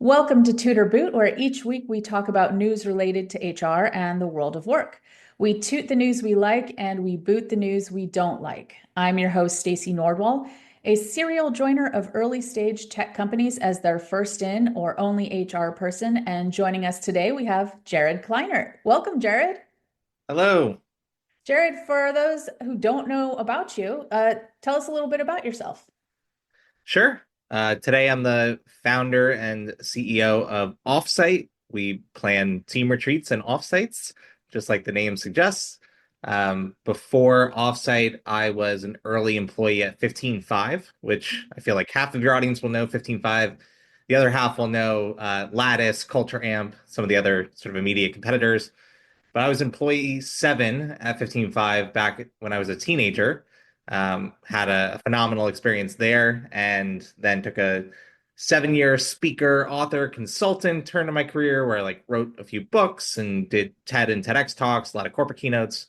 Welcome to Tutor Boot, where each week we talk about news related to HR and the world of work. We toot the news we like and we boot the news we don't like. I'm your host, Stacey Nordwall, a serial joiner of early stage tech companies as their first in or only HR person. And joining us today, we have Jared Kleiner. Welcome, Jared. Hello. Jared, for those who don't know about you, tell us a little bit about yourself. Sure. Today I'm the founder and CEO of Offsite. We plan team retreats and offsites, just like the name suggests. Before Offsite, I was an early employee at 15Five, which I feel like half of your audience will know 15Five. The other half will know Lattice, Culture Amp, some of the other sort of immediate competitors. But I was employee 7 at 15Five back when I was a teenager. Had a phenomenal experience there, and then took a 7-year speaker, author, consultant turn to my career where I wrote a few books and did TED and TEDx talks, a lot of corporate keynotes,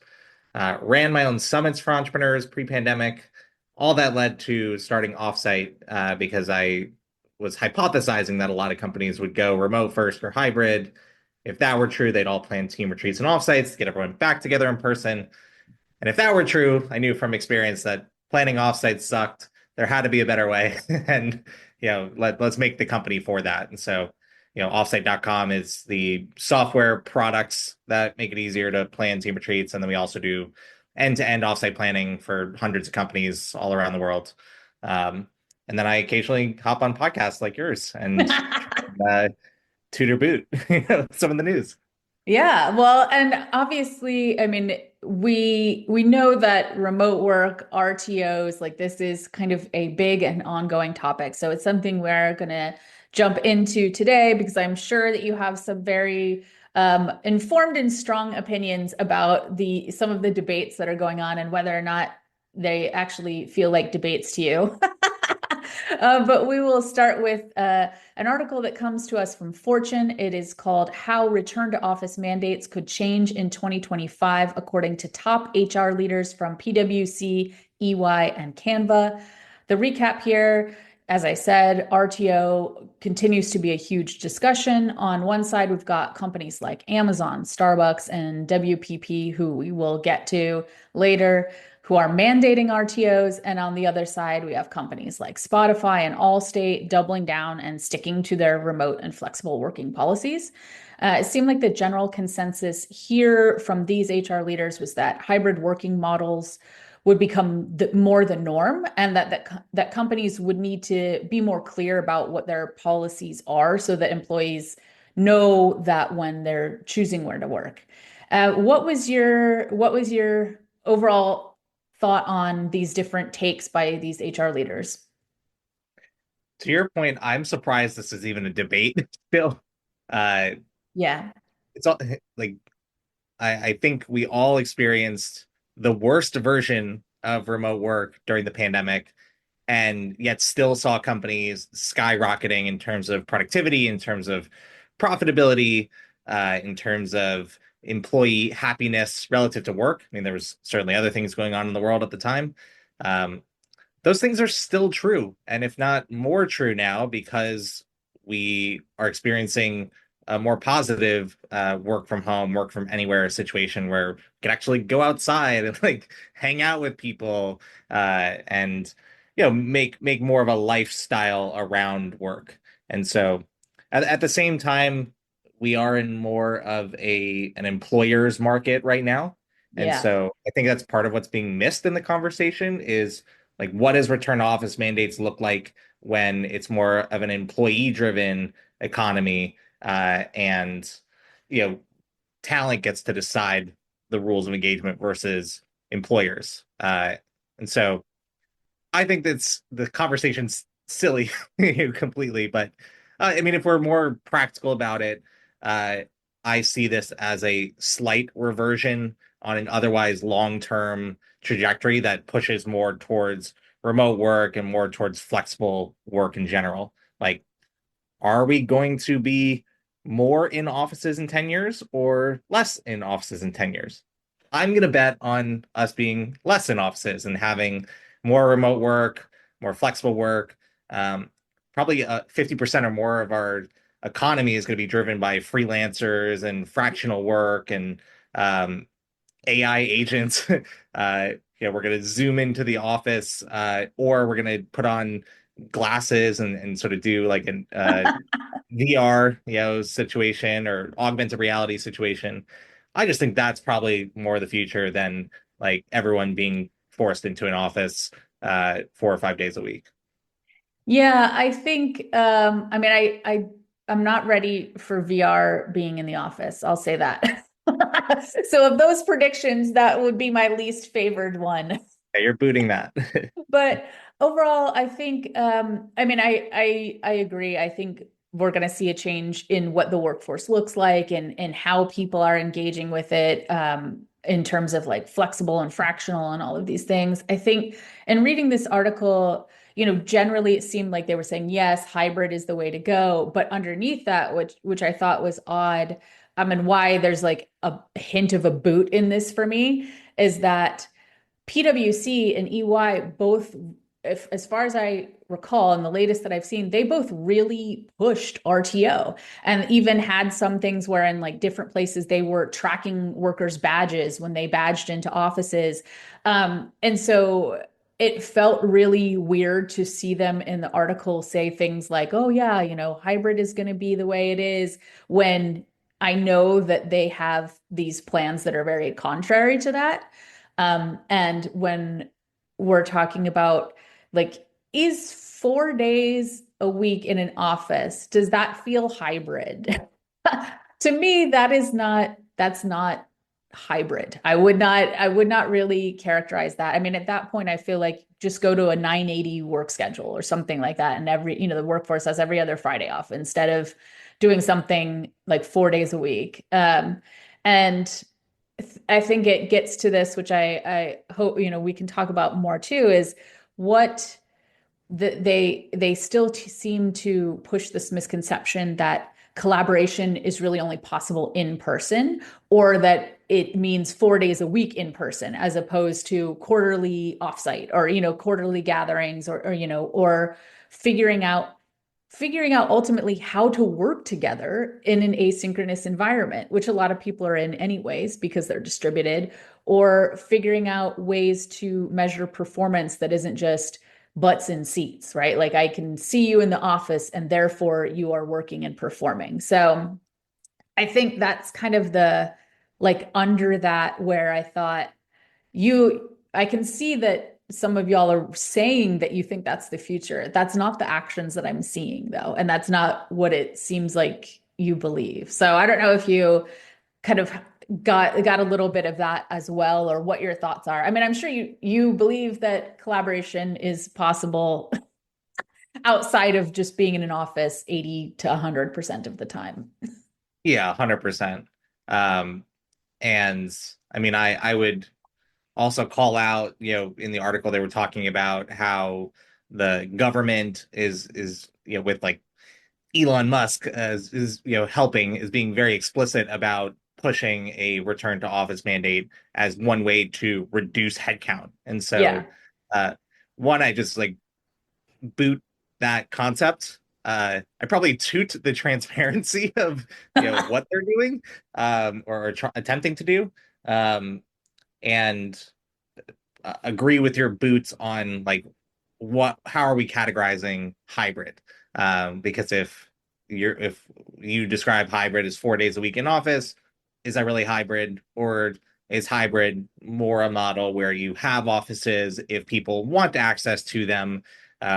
ran my own summits for entrepreneurs pre-pandemic. All that led to starting Offsite because I was hypothesizing that a lot of companies would go remote first or hybrid. If that were true, they'd all plan team retreats and offsites to get everyone back together in person. And if that were true, I knew from experience that planning offsites sucked. There had to be a better way. And, let's make the company for that. And so, offsite.com is the software products that make it easier to plan team retreats. And then we also do end-to-end offsite planning for hundreds of companies all around the world. And then I occasionally hop on podcasts like yours and uh, tutor boot, some of the news. Yeah, well, and obviously, I mean, we know that remote work, RTOs, like this is kind of a big and ongoing topic. So it's something we're going to jump into today because I'm sure that you have some very informed and strong opinions about the some of the debates that are going on and whether or not they actually feel like debates to you. But we will start with an article that comes to us from Fortune. It is called How Return to Office Mandates Could Change in 2025, according to top HR leaders from PwC, EY, and Canva. The recap here, as I said, RTO continues to be a huge discussion. On one side, we've got companies like Amazon, Starbucks, and WPP, who we will get to later, who are mandating RTOs. And on the other side, we have companies like Spotify and Allstate doubling down and sticking to their remote and flexible working policies. It seemed like the general consensus here from these HR leaders was that hybrid working models would become more the norm, and that companies would need to be more clear about what their policies are so that employees know that when they're choosing where to work. What was your overall thought on these different takes by these HR leaders? To your point, I'm surprised this is even a debate still. Uh, Yeah. it's all like I think we all experienced the worst version of remote work during the pandemic, and yet still saw companies skyrocketing in terms of productivity, in terms of profitability, in terms of employee happiness relative to work. I mean, there was certainly other things going on in the world at the time. Um, those things are still true, and if not more true now, because we are experiencing a more positive work from home, work from anywhere situation where we can actually go outside and hang out with people and make more of a lifestyle around work. And so at the same time, we are in more of an employer's market right now. And Yeah. so I think that's part of what's being missed in the conversation is what does return to office mandates look like when it's more of an employee driven economy and you know talent gets to decide the rules of engagement versus employers. And so I think that's the conversation's silly completely. But I mean, if we're more practical about it, uh, I see this as a slight reversion on an otherwise long-term trajectory that pushes more towards remote work and more towards flexible work in general. Like, are we going to be more in offices in 10 years or less in offices in 10 years? I'm going to bet on us being less in offices and having more remote work, more flexible work. Um, Probably 50% or more of our economy is going to be driven by freelancers and fractional work and AI agents. We're going to zoom into the office, or we're going to put on glasses and sort of do like an VR, situation or augmented reality situation. I just think that's probably more the future than like everyone being forced into an office 4 or 5 days a week. Yeah, I think I mean I'm not ready for VR being in the office. I'll say that. So of those predictions, that would be my least favored one. Yeah, you're booting that. But overall, I think I mean I agree. I think we're going to see a change in what the workforce looks like and how people are engaging with it in terms of like flexible and fractional and all of these things. I think in reading this article, generally it seemed like they were saying yes, hybrid is the way to go, but underneath that, which I thought was odd, and why there's like a hint of a boot in this for me, is that PwC and EY both, if, as far as I recall, and the latest that I've seen, they both really pushed RTO and even had some things where in like different places they were tracking workers' badges when they badged into offices. And so it felt really weird to see them in the article say things like, oh, yeah, hybrid is going to be the way it is, when I know that they have these plans that are very contrary to that. And when we're talking about like, is 4 days a week in an office, does that feel hybrid? To me, that's not hybrid. I would not really characterize that. I mean, at that point, I feel like just go to a 980 work schedule or something like that. And the workforce has every other Friday off instead of doing something like 4 days a week. And I think it gets to this, which I hope we can talk about more too, is what they still seem to push this misconception that collaboration is really only possible in person, or that it means 4 days a week in person as opposed to quarterly offsite, or quarterly gatherings, or figuring out ultimately how to work together in an asynchronous environment, which a lot of people are in anyways because they're distributed, or figuring out ways to measure performance that isn't just butts in seats, right? Like I can see you in the office and therefore you are working and performing. So I think that's kind of the like under that where I thought I can see that some of y'all are saying that you think that's the future. That's not the actions that I'm seeing though. And that's not what it seems like you believe. So I don't know if you kind of got a little bit of that as well, or what your thoughts are. I mean, I'm sure you believe that collaboration is possible outside of just being in an office 80 to 100% of the time. Yeah, 100%. Um, and I mean, I would also call out, in the article they were talking about how the government is with like Elon Musk is helping, is being very explicit about pushing a return to office mandate as one way to reduce headcount. And Yeah. so one, I just like boot that concept. I probably toot the transparency of what they're doing, or attempting to do, and agree with your boots on like how are we categorizing hybrid? Because if you describe hybrid as 4 days a week in office, is that really hybrid, or is hybrid more a model where you have offices if people want access to them,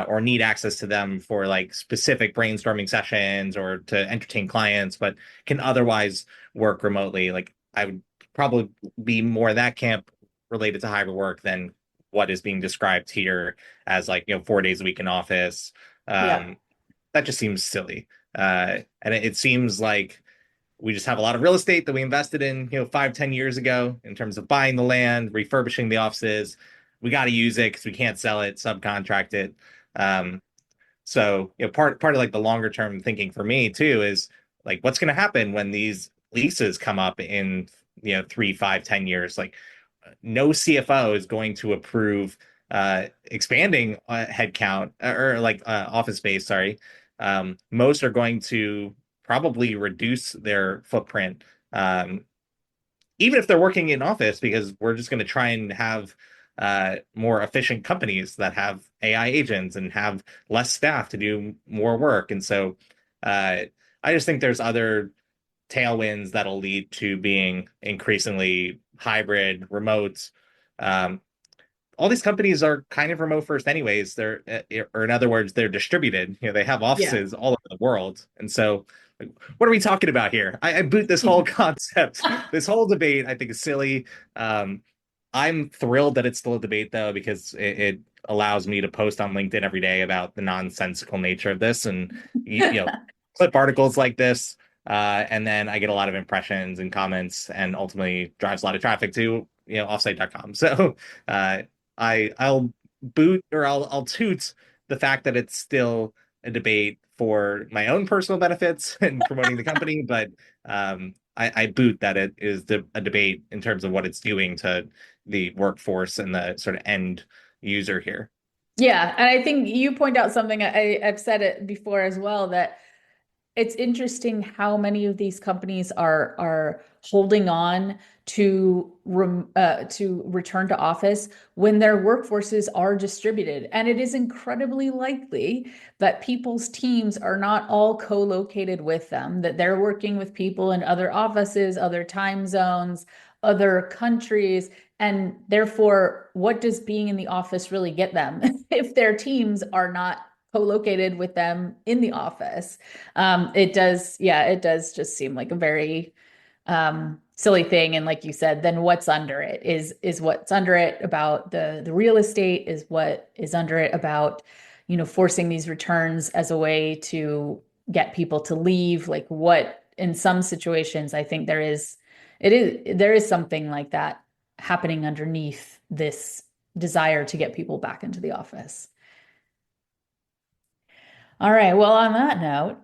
or need access to them for like specific brainstorming sessions or to entertain clients, but can otherwise work remotely? Like I would probably be more that camp related to hybrid work than what is being described here as like 4 days a week in office. Yeah. Um, that just seems silly, and it seems like we just have a lot of real estate that we invested in 5-10 years ago in terms of buying the land, refurbishing the offices. We got to use it because we can't sell it, subcontract it. Um, so part of like the longer term thinking for me too is like what's going to happen when these leases come up in 3, 5, 10 years. Like no CFO is going to approve expanding headcount, or like office space. Sorry, most are going to probably reduce their footprint, um, even if they're working in office, because we're just going to try and have more efficient companies that have AI agents and have less staff to do more work. And so uh, I just think there's other tailwinds that'll lead to being increasingly hybrid, remote. Um, all these companies are kind of remote first anyways. They're or in other words, they're distributed. They have Yeah. offices all over the world. And so like, what are we talking about here? I boot this whole concept. This whole debate I think is silly. um, I'm thrilled that it's still a debate though, because it allows me to post on LinkedIn every day about the nonsensical nature of this, and clip articles like this, and then I get a lot of impressions and comments, and ultimately drives a lot of traffic to offsite.com. So uh, I'll boot, or I'll toot the fact that it's still a debate for my own personal benefits and promoting the company, but I boot that it is a debate in terms of what it's doing to the workforce and the sort of end user here. Yeah, and I think you point out something I've said it before as well, that it's interesting how many of these companies are holding on to return to office when their workforces are distributed. And it is incredibly likely that people's teams are not all co-located with them, that they're working with people in other offices, other time zones, other countries. And therefore, what does being in the office really get them if their teams are not co-located with them in the office? It does, yeah, it does just seem like a very silly thing. And like you said, then what's under it is what's under it about the real estate, is what is under it about, forcing these returns as a way to get people to leave. Like, what in some situations, I think there is something like that happening underneath this desire to get people back into the office. All right. Well, on that note,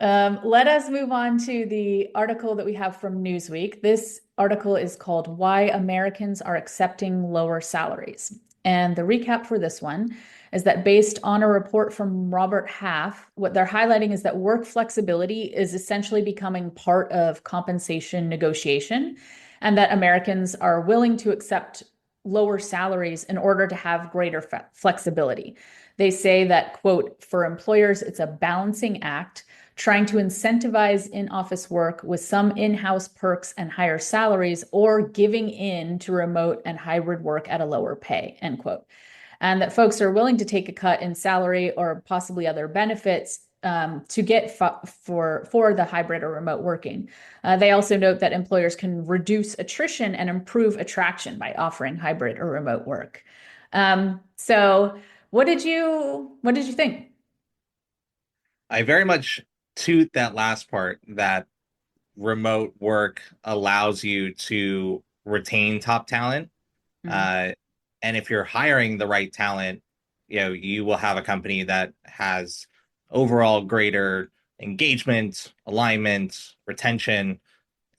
let us move on to the article that we have from Newsweek. This article is called "Why Americans Are Accepting Lower Salaries." And the recap for this one is that, based on a report from Robert Half, what they're highlighting is that work flexibility is essentially becoming part of compensation negotiation, and that Americans are willing to accept lower salaries in order to have greater flexibility. They say that, quote, "For employers, it's a balancing act, trying to incentivize in-office work with some in-house perks and higher salaries, or giving in to remote and hybrid work at a lower pay," end quote. And that folks are willing to take a cut in salary or possibly other benefits to get for the hybrid or remote working. They also note that employers can reduce attrition and improve attraction by offering hybrid or remote work. So what did you think? I very much toot that last part, that remote work allows you to retain top talent. Mm, Uh, and if you're hiring the right talent, you will have a company that has overall greater engagement, alignment, retention,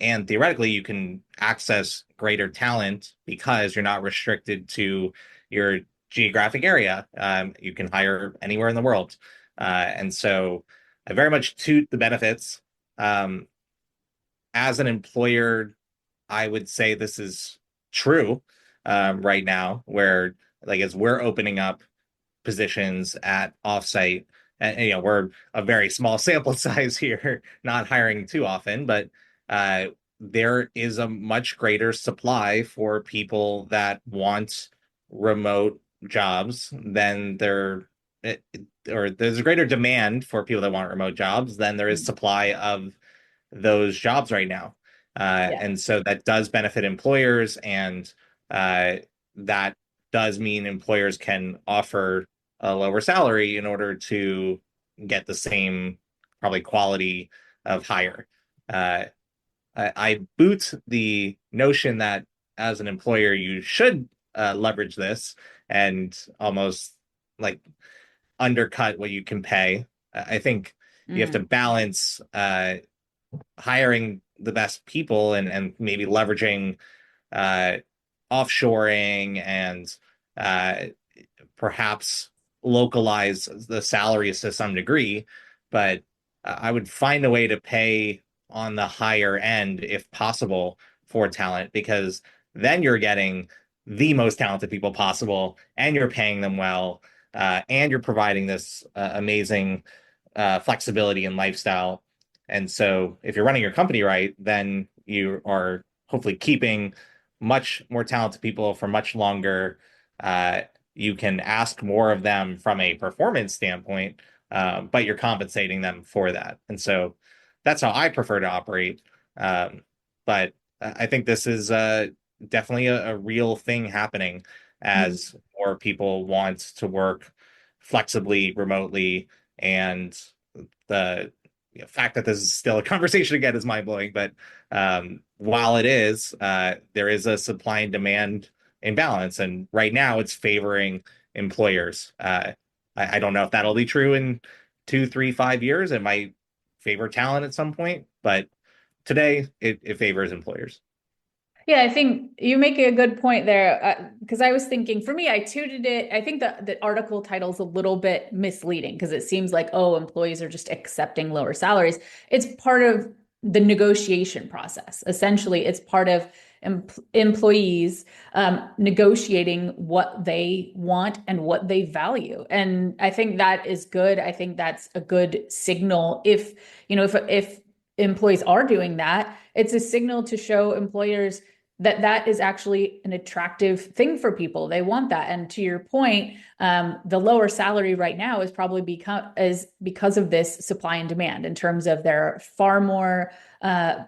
and theoretically you can access greater talent because you're not restricted to your geographic area. You can hire anywhere in the world. And so I very much toot the benefits. Um, as an employer, I would say this is true right now, where like as we're opening up positions at offsite, and we're a very small sample size here, not hiring too often, but uh, there is a much greater supply for people that want remote jobs than eh, or there's a greater demand for people that want remote jobs than there is mm. supply of those jobs right now. Yeah. And so that does benefit employers, and uh, that does mean employers can offer a lower salary in order to get the same probably quality of hire. Uh, I boot the notion that as an employer you should leverage this and almost like undercut what you can pay. I think you have to Mm, balance hiring the best people and maybe leveraging uh, offshoring and uh, perhaps localize the salaries to some degree, but I would find a way to pay on the higher end if possible for talent, because then you're getting the most talented people possible and you're paying them well, and you're providing this amazing flexibility and lifestyle. And so if you're running your company right, then you are hopefully keeping much more talented people for much longer. Uh, you can ask more of them from a performance standpoint, but you're compensating them for that. And so that's how I prefer to operate. But I think this is definitely a real thing happening Mm. as more people want to work flexibly, remotely, and the fact that this is still a conversation again is mind blowing. But while it is, there is a supply and demand imbalance, and right now it's favoring employers. I don't know if that'll be true in 2, 3, 5 years. It might favor talent at some point, but today it favors employers. Yeah, I think you make a good point there because I was thinking for me, I tutored it. I think that the article title is a little bit misleading because it seems like, oh, employees are just accepting lower salaries. It's part of the negotiation process. Essentially, it's part of employees negotiating what they want and what they value. And I think that is good. I think that's a good signal if, if employees are doing that, it's a signal to show employers that that is actually an attractive thing for people. They want that. And to your point, the lower salary right now is probably because of this supply and demand in terms of there are far more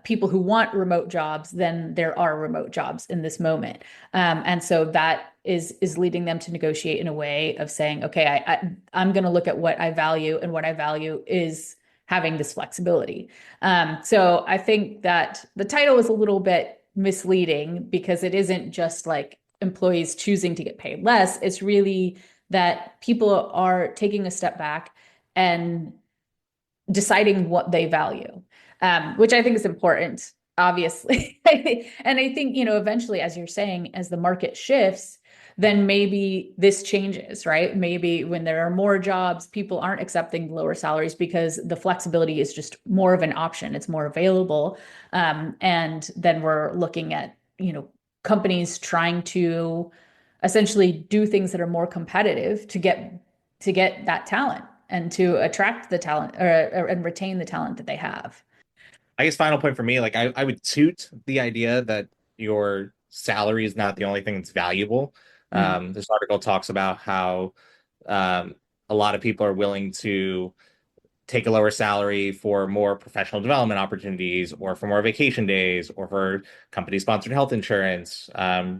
people who want remote jobs than there are remote jobs in this moment. And so that is leading them to negotiate in a way of saying, okay, I'm going to look at what I value, and what I value is having this flexibility. So I think that the title is a little bit misleading because it isn't just like employees choosing to get paid less. It's really that people are taking a step back and deciding what they value, which I think is important, obviously. And I think, eventually, as you're saying, as the market shifts, then maybe this changes, right? Maybe when there are more jobs, people aren't accepting lower salaries because the flexibility is just more of an option. It's more available. And then we're looking at, companies trying to essentially do things that are more competitive to get that talent and to attract the talent and retain the talent that they have. I guess final point for me, like I would toot the idea that your salary is not the only thing that's valuable. Mm. This article talks about how um, a lot of people are willing to take a lower salary for more professional development opportunities, or for more vacation days, or for company sponsored health insurance,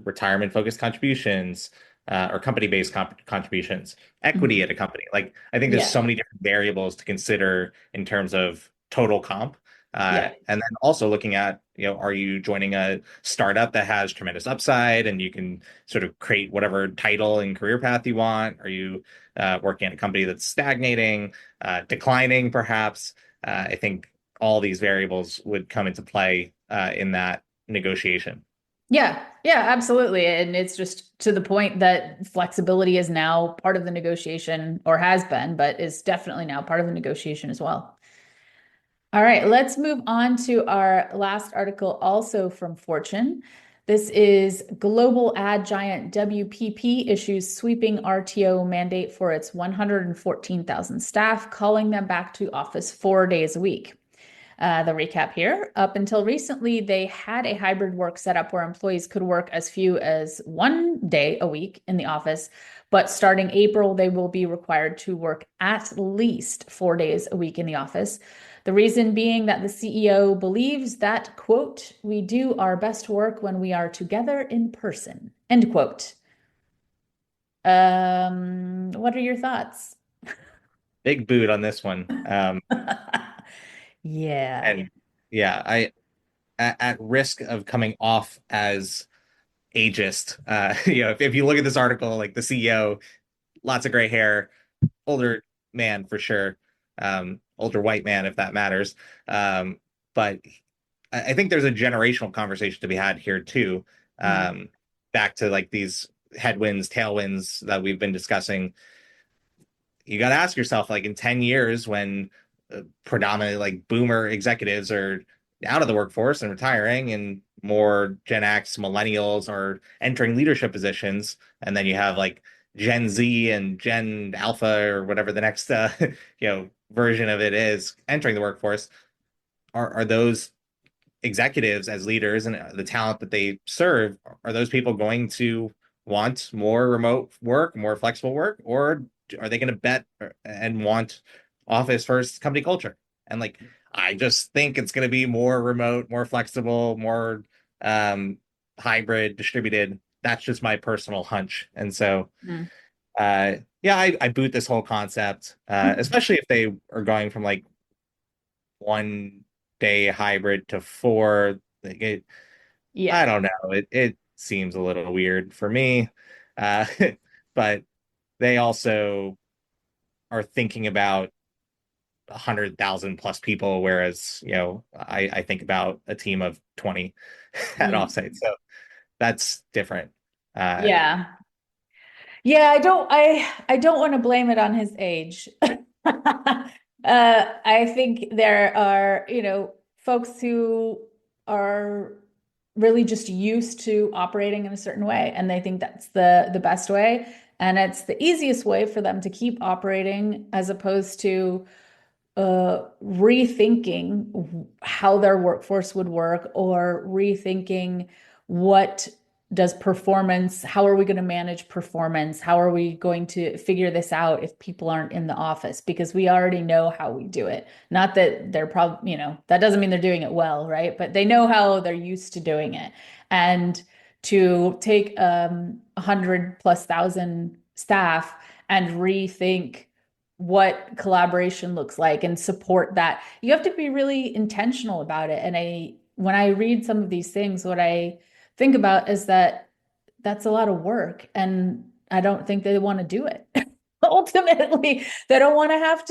retirement focused contributions, or company based contributions, equity Mhm. at a company. Like, I think there's Yeah. so many different variables to consider in terms of total comp. Yeah. And then also looking at, are you joining a startup that has tremendous upside and you can sort of create whatever title and career path you want? Are you working at a company that's stagnating, declining, perhaps? I think all these variables would come into play in that negotiation. Yeah. Yeah, absolutely. And it's just to the point that flexibility is now part of the negotiation, or has been, but is definitely now part of the negotiation as well. All right, let's move on to our last article, also from Fortune. This is global ad giant WPP issues sweeping RTO mandate for its 114,000 staff, calling them back to office 4 days a week. The recap here: up until recently, they had a hybrid work setup where employees could work as few as 1 day a week in the office. But starting April, they will be required to work at least 4 days a week in the office. The reason being that the CEO believes that, quote, we do our best work when we are together in person, end quote. What are your thoughts? Big boot on this one. Yeah. And yeah, at risk of coming off as ageist, if you look at this article, like the CEO, lots of gray hair, older man for sure, older white man if that matters. But I think there's a generational conversation to be had here too. Mm. Um, Back to like these headwinds, tailwinds that we've been discussing. You got to ask yourself, like in 10 years, when predominantly like boomer executives are out of the workforce and retiring, and more Gen X, millennials are entering leadership positions. And then you have like Gen Z and Gen Alpha or whatever the next version of it is entering the workforce. Are those executives as leaders and the talent that they serve, are those people going to want more remote work, more flexible work, or are they going to bet and want office first company culture? And like, I just think it's going to be more remote, more flexible, more um, hybrid, distributed. That's just my personal hunch. And so, Mm. yeah, I boot this whole concept, especially if they are going from like 1 day hybrid to four. Like I Yeah. don't know. It seems a little weird for me. Uh, but they also are thinking about 100,000 plus people, whereas I think about a team of 20 at Mm. offsite. So that's different. Uh, Yeah. Yeah, I don't want to blame it on his age. I think there are, folks who are really just used to operating in a certain way, and they think that's the best way, and it's the easiest way for them to keep operating as opposed to rethinking how their workforce would work or rethinking what does performance, how are we going to manage performance? How are we going to figure this out if people aren't in the office? Because we already know how we do it. Not that they're probably, that doesn't mean they're doing it well, right? But they know how they're used to doing it. And to take 100+ thousand staff and rethink what collaboration looks like and support that. You have to be really intentional about it. And when I read some of these things, what I think about is that that's a lot of work, and I don't think they want to do it. Ultimately, they don't want to have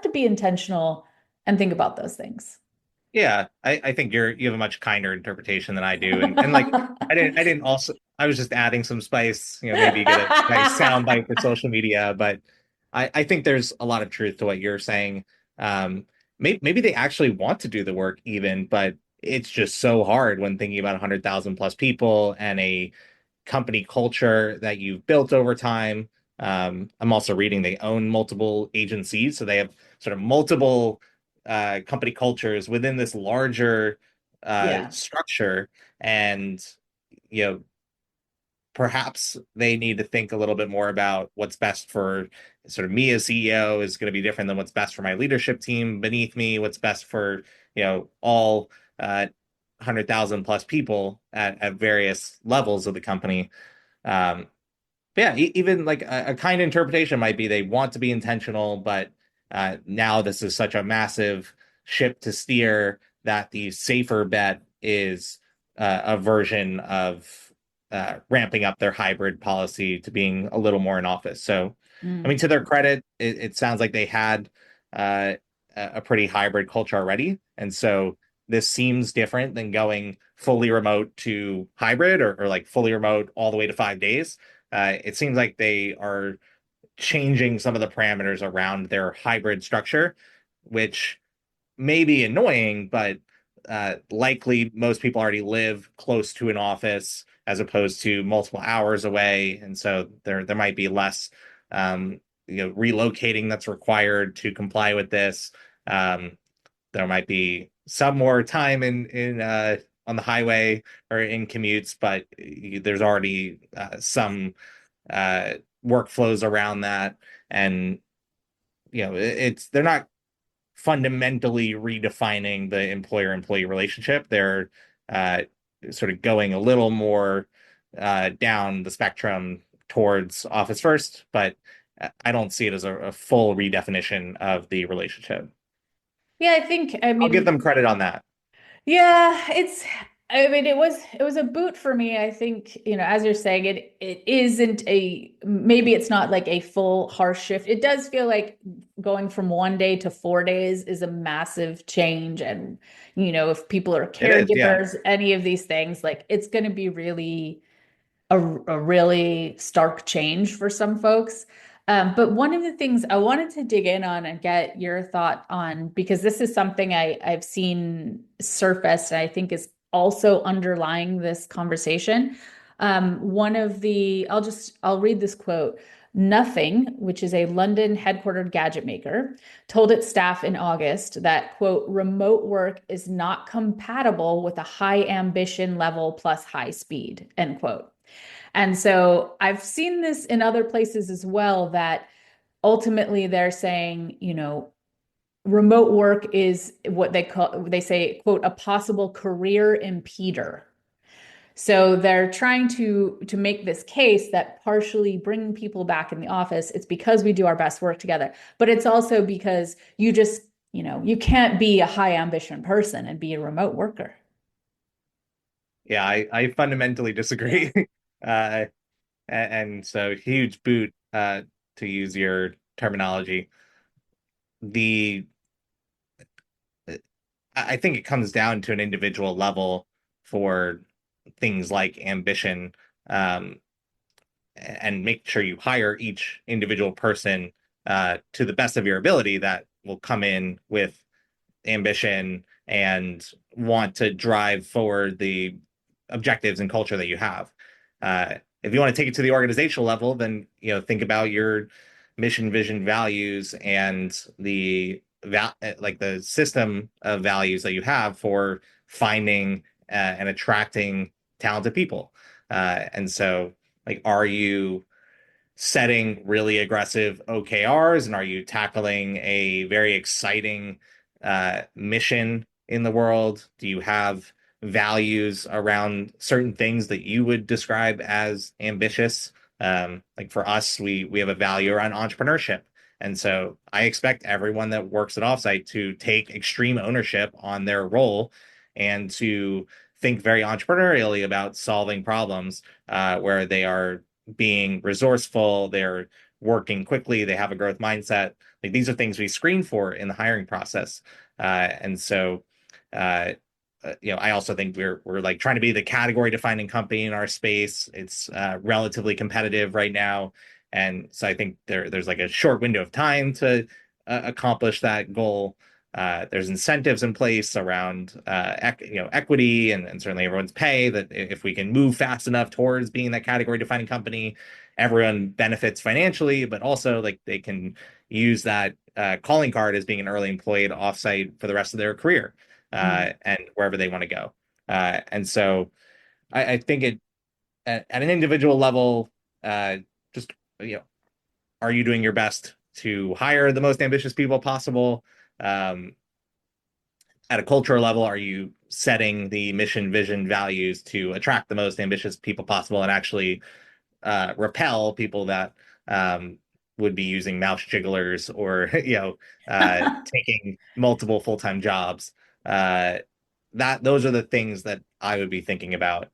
to be intentional and think about those things. yeah, I think you have a much kinder interpretation than I do. And like I didn't also I was just adding some spice, maybe get a nice sound bite for social media, but I think there's a lot of truth to what you're saying. Maybe they actually want to do the work even, but it's just so hard when thinking about 100,000 plus people and a company culture that you've built over time. I'm also reading they own multiple agencies, so they have sort of multiple company cultures within this larger Yeah. structure, and you know perhaps they need to think a little bit more about what's best for sort of me as CEO is going to be different than what's best for my leadership team beneath me, what's best for all 100,000 plus people at various levels of the company. um, yeah, even like a kind interpretation might be they want to be intentional, but now this is such a massive ship to steer that the safer bet is a version of ramping up their hybrid policy to being a little more in office. So, I Mm. mean, to their credit, it sounds like they had uh, a pretty hybrid culture already. And so this seems different than going fully remote to hybrid or like fully remote all the way to 5 days. It seems like they are changing some of the parameters around their hybrid structure, which may be annoying, but likely most people already live close to an office as opposed to multiple hours away, and so there might be less relocating that's required to comply with this. Um, there might be some more time in on the highway or in commutes, but there's already some uh, workflows around that, and it's they're not fundamentally redefining the employer-employee relationship. They're uh, sort of going a little more down the spectrum towards office first, but I don't see it as a full redefinition of the relationship. Yeah, I think, I I'll give mean, them credit on that. yeah, I mean it was a boot for me. I think, as you're saying, it isn't maybe it's not like a full harsh shift. It does feel like going from 1 day to 4 days is a massive change. And, if people are It is, yeah. caregivers, any of these things, like it's gonna be really a really stark change for some folks. But one of the things I wanted to dig in on and get your thought on, because this is something I've seen surface and I think is also underlying this conversation. I'll read this quote. Nothing, which is a London headquartered gadget maker, told its staff in August that, quote, remote work is not compatible with a high ambition level plus high speed, end quote. And so I've seen this in other places as well that ultimately they're saying, remote work is what they say, quote, a possible career impeder. So they're trying to make this case that partially bringing people back in the office, it's because we do our best work together, but it's also because you can't be a high ambition person and be a remote worker. Yeah, I fundamentally disagree. Uh, and so huge boot, to use your terminology. The I think it comes down to an individual level for things like ambition, um, and make sure you hire each individual person to the best of your ability that will come in with ambition and want to drive forward the objectives and culture that you have. If you want to take it to the organizational level, then think about your mission, vision, values, and like the system of values that you have for finding and attracting talented people. And so, like, are you setting really aggressive OKRs, and are you tackling a very exciting mission in the world? Do you have values around certain things that you would describe as ambitious? Like for us, we have a value around entrepreneurship. And so I expect everyone that works at Offsite to take extreme ownership on their role and to think very entrepreneurially about solving problems, where they are being resourceful, they're working quickly, they have a growth mindset. Like these are things we screen for in the hiring process. And so, uh, I also think we're like trying to be the category defining company in our space. It's relatively competitive right now, and so I think there's like a short window of time to accomplish that goal. There's incentives in place around equity and certainly everyone's pay, that if we can move fast enough towards being that category defining company, everyone benefits financially, but also like they can use that calling card as being an early employee at Offsite for the rest of their career, Mm. and wherever they want to go. And so I think at an individual level, just are you doing your best to hire the most ambitious people possible? Um, at a cultural level, are you setting the mission, vision, values to attract the most ambitious people possible and actually repel people that would be using mouse jigglers or taking multiple full-time jobs? Uh, those are the things that I would be thinking about,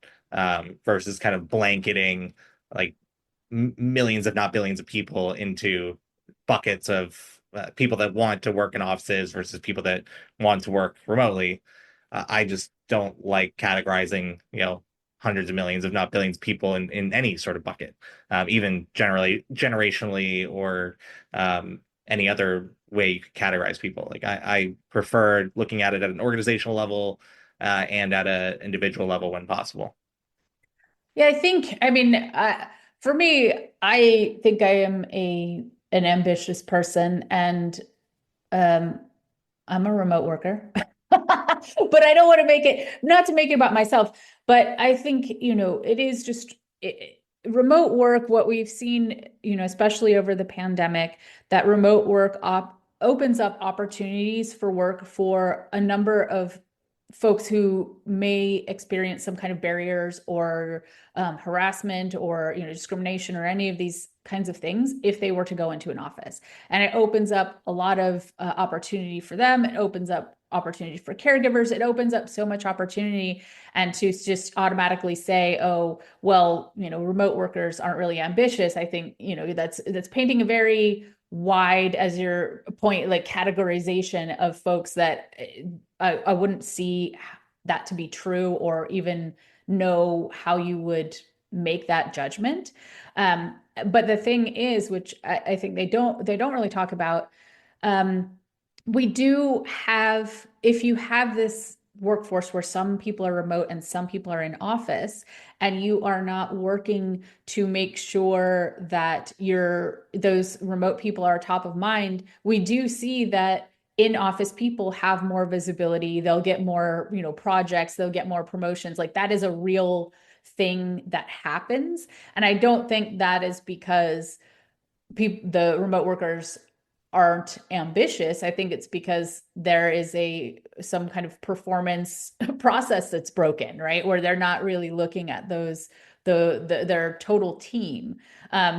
versus kind of blanketing like millions, if not billions, of people into buckets of people that want to work in offices versus people that want to work remotely. I just don't like categorizing, hundreds of millions, if not billions, of people in any sort of bucket, even generally generationally or any other way you could categorize people. Like I prefer looking at it at an organizational level, and at an individual level when possible. Yeah, I mean, for me, I think I am an ambitious person, and um, I'm a remote worker. But I don't want to not to make it about myself, but I think, it is just remote work, what we've seen, especially over the pandemic, that remote work opens up opportunities for work for a number of folks who may experience some kind of barriers or harassment or discrimination or any of these kinds of things if they were to go into an office. And it opens up a lot of opportunity for them. It opens up opportunity for caregivers. It opens up so much opportunity. And to just automatically say, oh, well, remote workers aren't really ambitious, I think, that's painting a very wide, as your point, like categorization of folks that I wouldn't see that to be true or even know how you would make that judgment. But the thing is, which I think they don't really talk about, we do have, if you have this workforce where some people are remote and some people are in office, and you are not working to make sure that those remote people are top of mind, we do see that in office people have more visibility. They'll get more, projects, they'll get more promotions. Like that is a real thing that happens. And I don't think that is because the remote workers aren't ambitious. I think it's because there is some kind of performance process that's broken, right? Where they're not really looking at their total team.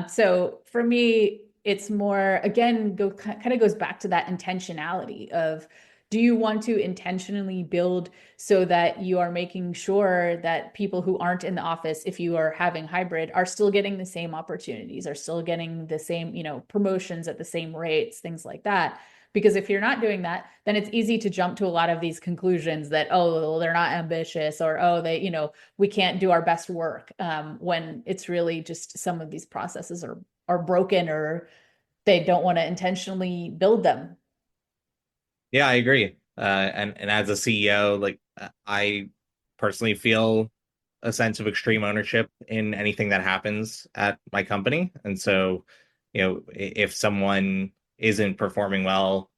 So for me, it's more, again, kind of goes back to that intentionality of, do you want to intentionally build so that you are making sure that people who aren't in the office, if you are having hybrid, are still getting the same opportunities, are still getting the same, promotions at the same rates, things like that? Because if you're not doing that, then it's easy to jump to a lot of these conclusions that, oh, well, they're not ambitious, or, oh, they, we can't do our best work, when it's really just some of these processes are broken, or they don't want to intentionally build them. Yeah, I agree. And as a CEO, like I personally feel a sense of extreme ownership in anything that happens at my company. And so, if someone isn't performing well,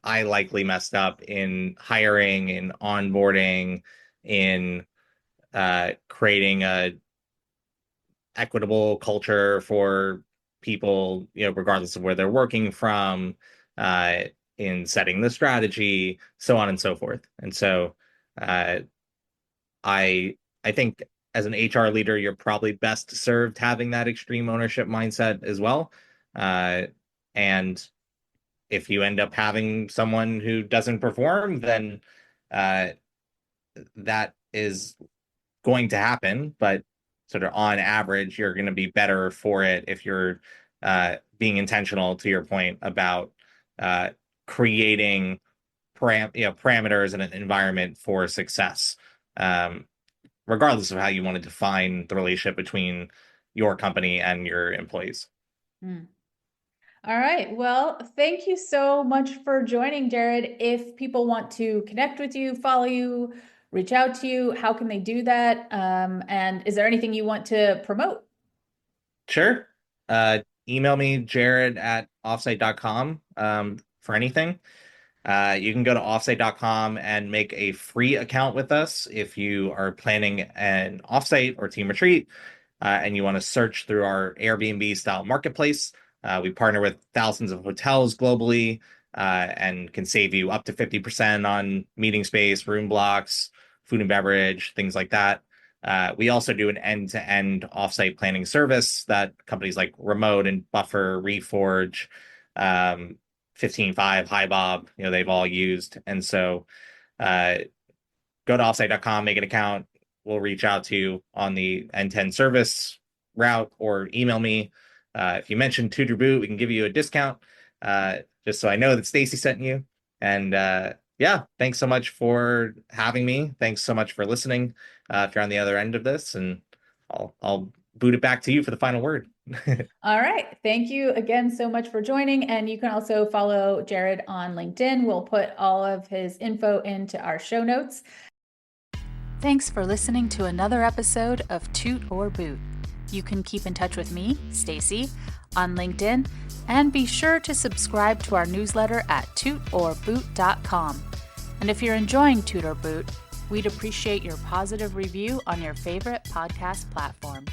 I likely messed up in hiring, in onboarding, in creating a equitable culture for people, regardless of where they're working from, uh, in setting the strategy, so on and so forth. And so, uh, I think as an HR leader, you're probably best served having that extreme ownership mindset as well. And if you end up having someone who doesn't perform, then uh, that is going to happen. But sort of on average, you're going to be better for it if you're being intentional, to your point, about creating parameters and an environment for success, regardless of how you want to define the relationship between your company and your employees. Mm. All right. Well, thank you so much for joining, Jared. If people want to connect with you, follow you, reach out to you, how can they do that? And is there anything you want to promote? Sure. Email me, jared@offsite.com, for anything. You can go to offsite.com and make a free account with us if you are planning an offsite or team retreat, and you want to search through our Airbnb style marketplace. We partner with thousands of hotels globally, and can save you up to 50% on meeting space, room blocks, food and beverage, things like that. We also do an end-to-end offsite planning service that companies like Remote and Buffer, Reforge, 15Five, HiBob, they've all used. And so go to offsite.com, make an account. We'll reach out to you on the end-to-end service route, or email me. If you mention Tutor Boot, we can give you a discount, just so I know that Stacy sent you. And yeah, thanks so much for having me. Thanks so much for listening. If you're on the other end of this, and I'll boot it back to you for the final word. All right. Thank you again so much for joining. And you can also follow Jared on LinkedIn. We'll put all of his info into our show notes. Thanks for listening to another episode of Toot or Boot. You can keep in touch with me, Stacy, on LinkedIn, and be sure to subscribe to our newsletter at tootorboot.com. And if you're enjoying Toot or Boot, we'd appreciate your positive review on your favorite podcast platform.